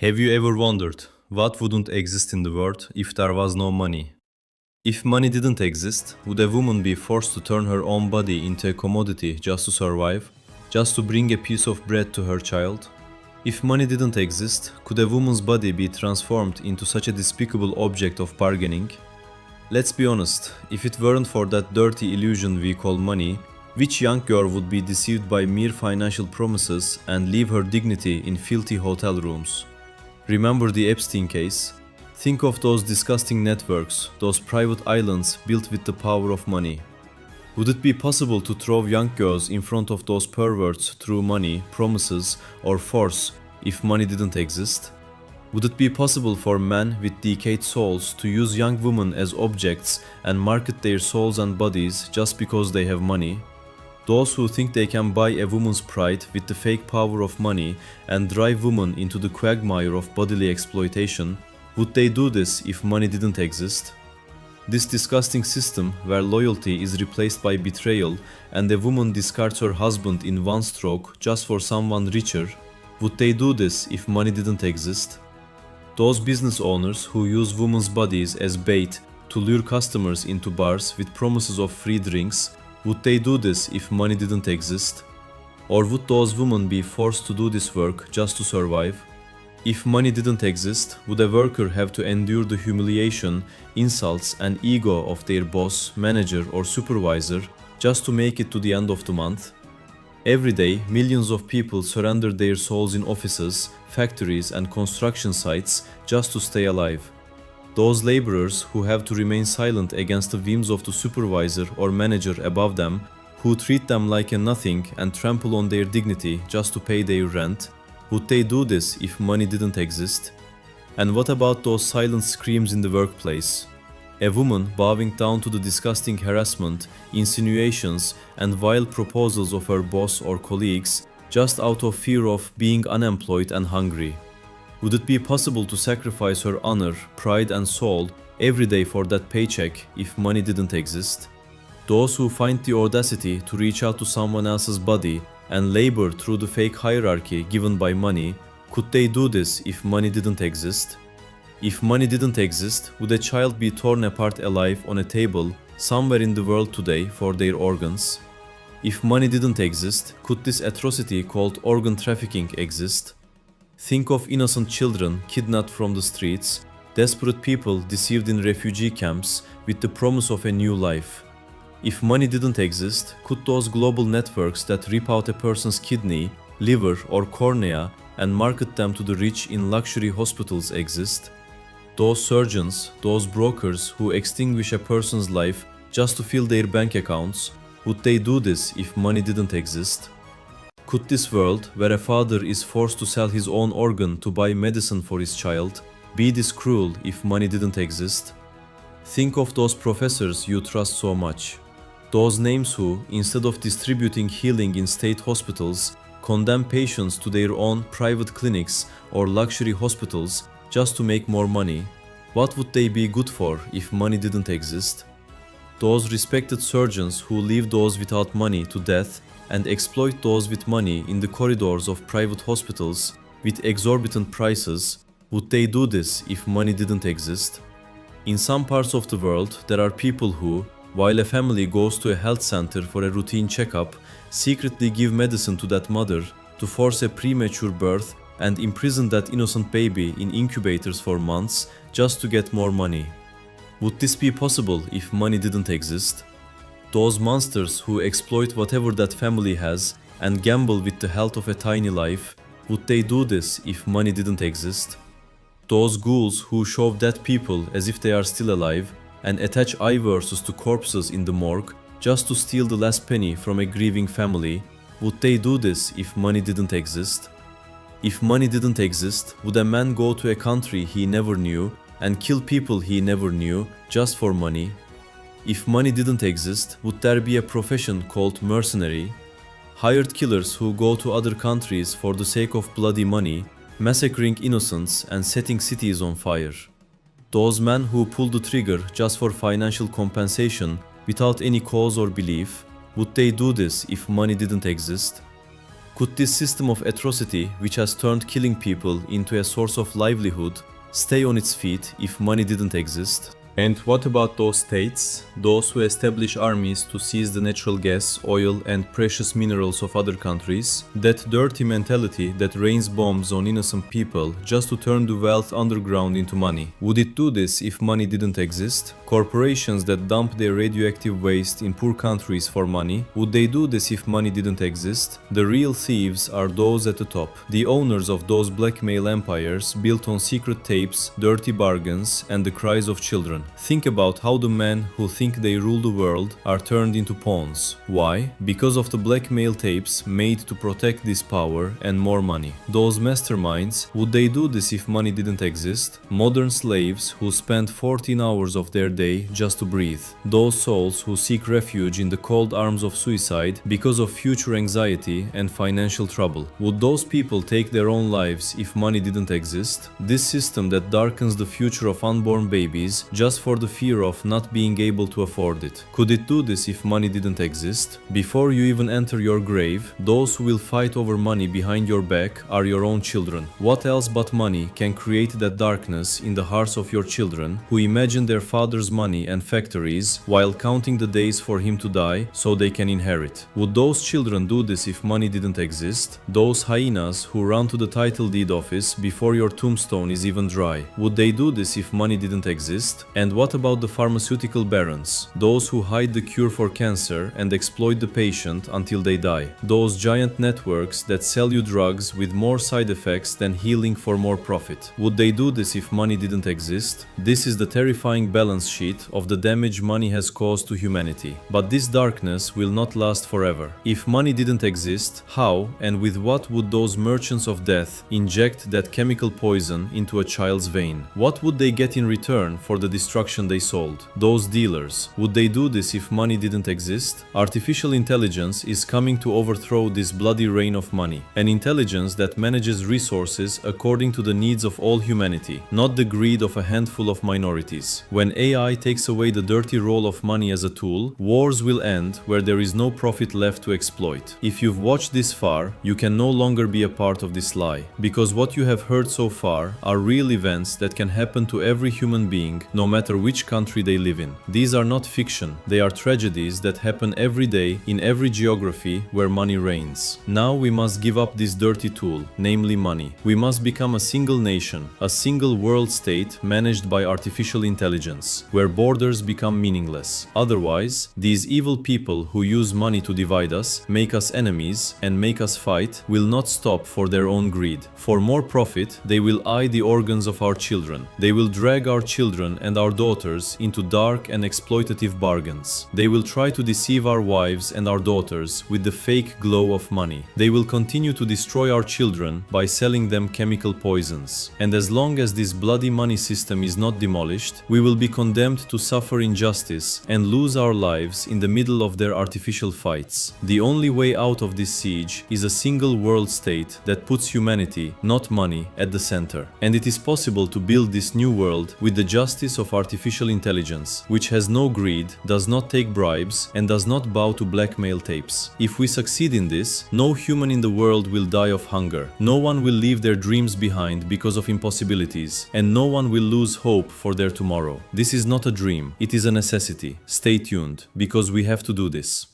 Have you ever wondered what wouldn't exist in the world if there was no money? If money didn't exist, would a woman be forced to turn her own body into a commodity just to survive, just to bring a piece of bread to her child? If money didn't exist, could a woman's body be transformed into such a despicable object of bargaining? Let's be honest, if it weren't for that dirty illusion we call money, which young girl would be deceived by mere financial promises and leave her dignity in filthy hotel rooms? Remember the Epstein case? Think of those disgusting networks, those private islands built with the power of money. Would it be possible to throw young girls in front of those perverts through money, promises, or force if money didn't exist? Would it be possible for men with decayed souls to use young women as objects and market their souls and bodies just because they have money? Those who think they can buy a woman's pride with the fake power of money and drive women into the quagmire of bodily exploitation, would they do this if money didn't exist? This disgusting system where loyalty is replaced by betrayal and a woman discards her husband in one stroke just for someone richer, would they do this if money didn't exist? Those business owners who use women's bodies as bait to lure customers into bars with promises of free drinks, would they do this if money didn't exist? Or would those women be forced to do this work just to survive? If money didn't exist, would a worker have to endure the humiliation, insults, and ego of their boss, manager, or supervisor just to make it to the end of the month? Every day, millions of people surrender their souls in offices, factories, and construction sites just to stay alive. Those laborers who have to remain silent against the whims of the supervisor or manager above them, who treat them like a nothing and trample on their dignity just to pay their rent, would they do this if money didn't exist? And what about those silent screams in the workplace? A woman bowing down to the disgusting harassment, insinuations, and vile proposals of her boss or colleagues just out of fear of being unemployed and hungry. Would it be possible to sacrifice her honor, pride, and soul every day for that paycheck if money didn't exist? Those who find the audacity to reach out to someone else's body and labor through the fake hierarchy given by money, could they do this if money didn't exist? If money didn't exist, would a child be torn apart alive on a table somewhere in the world today for their organs? If money didn't exist, could this atrocity called organ trafficking exist? Think of innocent children kidnapped from the streets, desperate people deceived in refugee camps with the promise of a new life. If money didn't exist, could those global networks that rip out a person's kidney, liver, or cornea and market them to the rich in luxury hospitals exist? Those surgeons, those brokers who extinguish a person's life just to fill their bank accounts, would they do this if money didn't exist? Could this world, where a father is forced to sell his own organ to buy medicine for his child, be this cruel if money didn't exist? Think of those professors you trust so much. Those names who, instead of distributing healing in state hospitals, condemn patients to their own private clinics or luxury hospitals just to make more money. What would they be good for if money didn't exist? Those respected surgeons who leave those without money to death and exploit those with money in the corridors of private hospitals with exorbitant prices, would they do this if money didn't exist? In some parts of the world, there are people who, while a family goes to a health center for a routine checkup, secretly give medicine to that mother to force a premature birth and imprison that innocent baby in incubators for months just to get more money. Would this be possible if money didn't exist? Those monsters who exploit whatever that family has and gamble with the health of a tiny life, would they do this if money didn't exist? Those ghouls who shove dead people as if they are still alive and attach eyeverses to corpses in the morgue just to steal the last penny from a grieving family, would they do this if money didn't exist? If money didn't exist, would a man go to a country he never knew and kill people he never knew just for money? If money didn't exist, would there be a profession called mercenary? Hired killers who go to other countries for the sake of bloody money, massacring innocents and setting cities on fire. Those men who pull the trigger just for financial compensation without any cause or belief, would they do this if money didn't exist? Could this system of atrocity, which has turned killing people into a source of livelihood, stay on its feet if money didn't exist? And what about those states, those who establish armies to seize the natural gas, oil, and precious minerals of other countries? That dirty mentality that rains bombs on innocent people just to turn the wealth underground into money. Would it do this if money didn't exist? Corporations that dump their radioactive waste in poor countries for money, would they do this if money didn't exist? The real thieves are those at the top, the owners of those blackmail empires built on secret tapes, dirty bargains, and the cries of children. Think about how the men who think they rule the world are turned into pawns. Why? Because of the blackmail tapes made to protect this power and more money. Those masterminds, would they do this if money didn't exist? Modern slaves who spend 14 hours of their day just to breathe. Those souls who seek refuge in the cold arms of suicide because of future anxiety and financial trouble. Would those people take their own lives if money didn't exist? This system that darkens the future of unborn babies just for the fear of not being able to afford it. Could it do this if money didn't exist? Before you even enter your grave, those who will fight over money behind your back are your own children. What else but money can create that darkness in the hearts of your children who imagine their father's money and factories while counting the days for him to die so they can inherit? Would those children do this if money didn't exist? Those hyenas who run to the title deed office before your tombstone is even dry, would they do this if money didn't exist? And what about the pharmaceutical barons, those who hide the cure for cancer and exploit the patient until they die? Those giant networks that sell you drugs with more side effects than healing for more profit. Would they do this if money didn't exist? This is the terrifying balance sheet of the damage money has caused to humanity. But this darkness will not last forever. If money didn't exist, how and with what would those merchants of death inject that chemical poison into a child's vein? What would they get in return for the destruction they sold? Those dealers, would they do this if money didn't exist? Artificial intelligence is coming to overthrow this bloody reign of money. An intelligence that manages resources according to the needs of all humanity, not the greed of a handful of minorities. When AI takes away the dirty role of money as a tool, wars will end where there is no profit left to exploit. If you've watched this far, you can no longer be a part of this lie, because what you have heard so far are real events that can happen to every human being, no matter which country they live in. These are not fiction, they are tragedies that happen every day in every geography where money reigns. Now we must give up this dirty tool, namely money. We must become a single nation, a single world state managed by artificial intelligence, where borders become meaningless. Otherwise, these evil people who use money to divide us, make us enemies, and make us fight will not stop for their own greed. For more profit, they will eye the organs of our children. They will drag our children and our daughters into dark and exploitative bargains. They will try to deceive our wives and our daughters with the fake glow of money. They will continue to destroy our children by selling them chemical poisons. And as long as this bloody money system is not demolished, we will be condemned to suffer injustice and lose our lives in the middle of their artificial fights. The only way out of this siege is a single world state that puts humanity, not money, at the center. And it is possible to build this new world with the justice of artificial intelligence, which has no greed, does not take bribes, and does not bow to blackmail tapes. If we succeed in this, no human in the world will die of hunger. No one will leave their dreams behind because of impossibilities, and no one will lose hope for their tomorrow. This is not a dream, it is a necessity. Stay tuned, because we have to do this.